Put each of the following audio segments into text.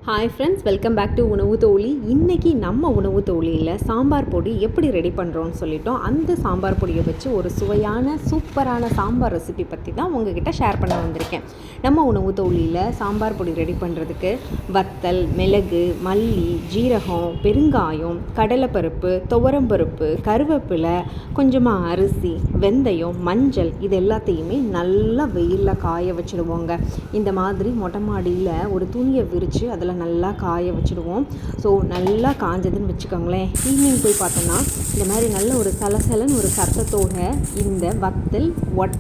Hi friends, welcome back to உணவு தோழி. இன்றைக்கி நம்ம உணவு தோழியில் சாம்பார் பொடி எப்படி ரெடி பண்ணுறோன்னு சொல்லிட்டோம். அந்த சாம்பார் பொடியை வச்சு ஒரு சுவையான சூப்பரான சாம்பார் ரெசிபி பற்றி தான் உங்ககிட்ட ஷேர் பண்ண வந்திருக்கேன். நம்ம உணவு தோழியில் சாம்பார் பொடி ரெடி பண்ணுறதுக்கு வத்தல், மிளகு, மல்லி, ஜீரகம், பெருங்காயம், கடலைப்பருப்பு, துவரம்பருப்பு, கருவேப்பிலை, கொஞ்சமாக அரிசி, வெந்தயம், மஞ்சள் இது எல்லாத்தையுமே நல்லா வெயிலில் காய வச்சுடுவோங்க. இந்த மாதிரி மொட்டை மாடியில் ஒரு துணியை விரித்து அதில் நல்லா காய வச்சுடுவோம். ஸோ நல்லா காஞ்சதுன்னு வச்சுக்கோங்களேன். ஈவினிங் போய் பார்த்தோன்னா இந்த மாதிரி நல்ல ஒரு சலசலன்னு ஒரு சத்தத்தோட இந்த வத்தல்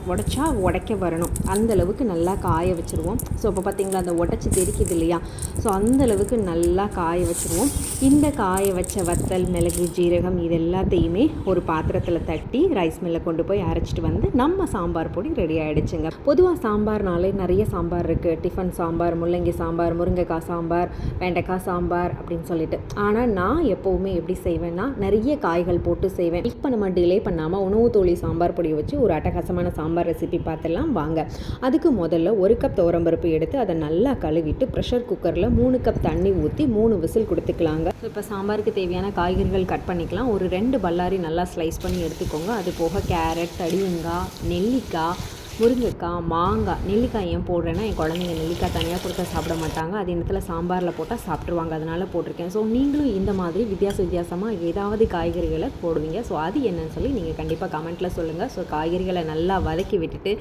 உடைச்சா உடைக்க வரணும். அந்தளவுக்கு நல்லா காய வச்சுருவோம். ஸோ இப்போ பார்த்திங்களா அந்த உடச்சி தெரிக்குது இல்லையா? ஸோ அந்தளவுக்கு நல்லா காய வச்சுருவோம். இந்த காய வச்ச வத்தல், மிளகு, ஜீரகம் இது எல்லாத்தையுமே ஒரு பாத்திரத்தில் தட்டி ரைஸ் மில்லில் கொண்டு போய் அரைச்சிட்டு வந்து நம்ம சாம்பார் பொடி ரெடி ஆகிடுச்சுங்க. பொதுவாக சாம்பார்னாலே நிறைய சாம்பார் இருக்குது. டிஃபன் சாம்பார், முள்ளங்கி சாம்பார், முருங்கைக்காய் சாம்பார், வெண்டைக்காய் சாம்பார் அப்படின்னு சொல்லிட்டு. ஆனால் நான் எப்போவுமே எப்படி செய்வேன்னா நிறைய காய்கள் போட்டு செய்வேன். இப்போ நம்ம டிலே பண்ணாமல் உணவு தோழி சாம்பார் பொடியை வச்சு ஒரு அட்டகாசமான சாம்பார் ரெசிபி பார்த்துலாம் வாங்க. அதுக்கு முதல்ல 1 கப் துவரம்பருப்பு எடுத்து அதை நல்லா கழுவிட்டு ப்ரெஷர் குக்கரில் 3 கப் தண்ணி ஊற்றி 3 விசில் கொடுத்துக்கலாங்க. இப்போ சாம்பாருக்கு தேவையான காய்கறிகள் கட் பண்ணிக்கலாம். ஒரு 2 பல்லாரி நல்லா ஸ்லைஸ் பண்ணி எடுத்துக்கோங்க. அது போக கேரட், தடியங்காய், நெல்லிக்காய், முருங்கைக்காய், மாங்காய். நெல்லிக்காய் ஏன் போடுறேன்னா என் குழந்தைங்க நெல்லிக்காய் தனியாக கொடுத்தா சாப்பிட மாட்டாங்க. அது இடத்துல சாம்பாரில் போட்டால் சாப்பிட்ருவாங்க, அதனால் போட்டிருக்கேன். ஸோ நீங்களும் இந்த மாதிரி வித்தியாசமாக ஏதாவது காய்கறிகளை போடுவீங்க. ஸோ அது என்னன்னு சொல்லி நீங்கள் கண்டிப்பாக கமெண்ட்டில் சொல்லுங்கள். ஸோ காய்கறிகளை நல்லா வதக்கி விட்டுட்டு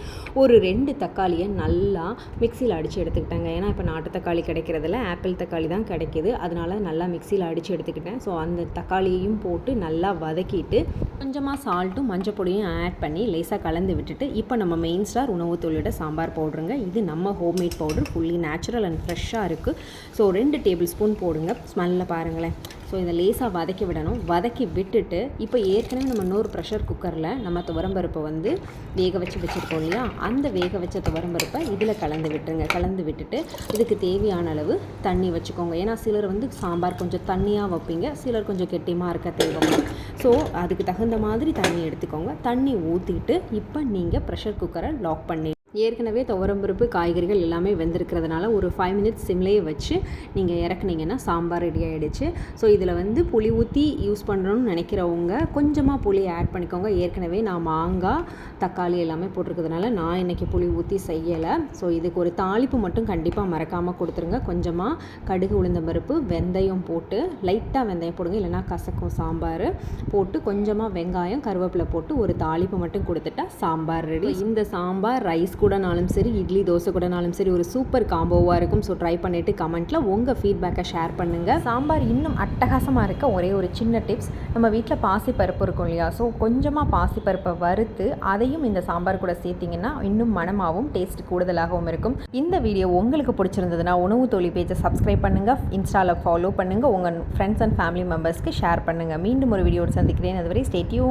ஒரு 2 தக்காளியை நல்லா மிக்சியில் அடித்து எடுத்துக்கிட்டாங்க. ஏன்னா இப்போ நாட்டு தக்காளி கிடைக்கிறதில்ல, ஆப்பிள் தக்காளி தான் கிடைக்கிது. அதனால் நல்லா மிக்சியில் அடித்து எடுத்துக்கிட்டேன். ஸோ அந்த தக்காளியையும் போட்டு நல்லா வதக்கிட்டு கொஞ்சமாக சால்ட்டும் மஞ்சள் பொடியும் ஆட் பண்ணி லேசாக கலந்து விட்டுட்டு இப்போ நம்ம மெயின் ஸ்டார் உணவு தோழியோட சாம்பார் பவுடருங்க. இது நம்ம homemade powder, fully natural and ஃப்ரெஷ்ஷாக இருக்குது. ஸோ 2 டேபிள் ஸ்பூன் போடுங்க. ஸ்மெல்லில் பாருங்களேன். ஸோ இதை லேசாக வதக்கி விடணும். வதக்கி விட்டுட்டு இப்போ ஏற்கனவே நம்ம இன்னொரு ப்ரெஷர் குக்கரில் நம்ம துவரம்பருப்பை வந்து வேக வச்சுருக்கோம் இல்லையா? அந்த வேக வச்ச துவரம்பருப்பை இதில் கலந்து விட்டுருங்க. கலந்து விட்டுட்டு இதுக்கு தேவையான அளவு தண்ணி வச்சுக்கோங்க. ஏன்னா சிலர் வந்து சாம்பார் கொஞ்சம் தண்ணியாக வைப்பீங்க, சிலர் கொஞ்சம் கெட்டியமாக இருக்க தேவைங்க. ஸோ அதுக்கு தகுந்த மாதிரி தண்ணி எடுத்துக்கோங்க. தண்ணி ஊற்றிட்டு இப்போ நீங்கள் ப்ரெஷர் குக்கரை லாக் பண்ணி ஏற்கனவே துவரம்பருப்பு காய்கறிகள் எல்லாமே வெந்திருக்கிறதுனால ஒரு 5 மினிட்ஸ் சிம்லேயே வச்சு நீங்கள் இறக்குனீங்கன்னா சாம்பார் ரெடி ஆகிடுச்சு. ஸோ இதில் வந்து புளி ஊற்றி யூஸ் பண்ணுறோன்னு நினைக்கிறவங்க கொஞ்சமாக புளி ஆட் பண்ணிக்கோங்க. ஏற்கனவே நான் மாங்காய், தக்காளி எல்லாமே போட்டிருக்கிறதுனால நான் இன்றைக்கி புளி ஊற்றி செய்யலை. ஸோ இதுக்கு ஒரு தாளிப்பு மட்டும் கண்டிப்பாக மறக்காமல் கொடுத்துருங்க. கொஞ்சமாக கடுகு, உளுந்தம்பருப்பு, வெந்தயம் போட்டு லைட்டாக வெந்தயம் போடுங்க, இல்லைனா கசக்கும் சாம்பார். போட்டு கொஞ்சமாக வெங்காயம், கருவேப்பிலை போட்டு ஒரு தாளிப்பு மட்டும் கொடுத்துட்டா சாம்பார் ரெடி. இந்த சாம்பார் ரைஸ் கூடனாலும் சரி, இட்லி தோசை கூடனாலும் சரி ஒரு சூப்பர் காம்போவாக இருக்கும். ஸோ ட்ரை பண்ணிவிட்டு கமெண்ட்டில் உங்கள் ஃபீட்பேக்கை ஷேர் பண்ணுங்கள். சாம்பார் இன்னும் அட்டகாசமாக இருக்க ஒரே ஒரு சின்ன டிப்ஸ், நம்ம வீட்டில் பாசிப்பருப்பு இருக்கும் இல்லையா? ஸோ கொஞ்சமாக பாசிப்பருப்பை வறுத்து அதையும் இந்த சாம்பார் கூட சேர்த்திங்கன்னா இன்னும் மணமாகவும் டேஸ்ட் கூடுதலாகவும் இருக்கும். இந்த வீடியோ உங்களுக்கு பிடிச்சிருந்ததுன்னா உணவு தோழி பேஜை சப்ஸ்கிரைப் பண்ணுங்கள், இன்ஸ்டாவில் ஃபாலோ பண்ணுங்கள், உங்கள் ஃப்ரெண்ட்ஸ் அண்ட் ஃபேமிலி மெம்பர்ஸ்க்கு ஷேர் பண்ணுங்கள். மீண்டும் ஒரு வீடியோடு சந்திக்கிறேன். அதுவரை ஸ்டே டியூன்.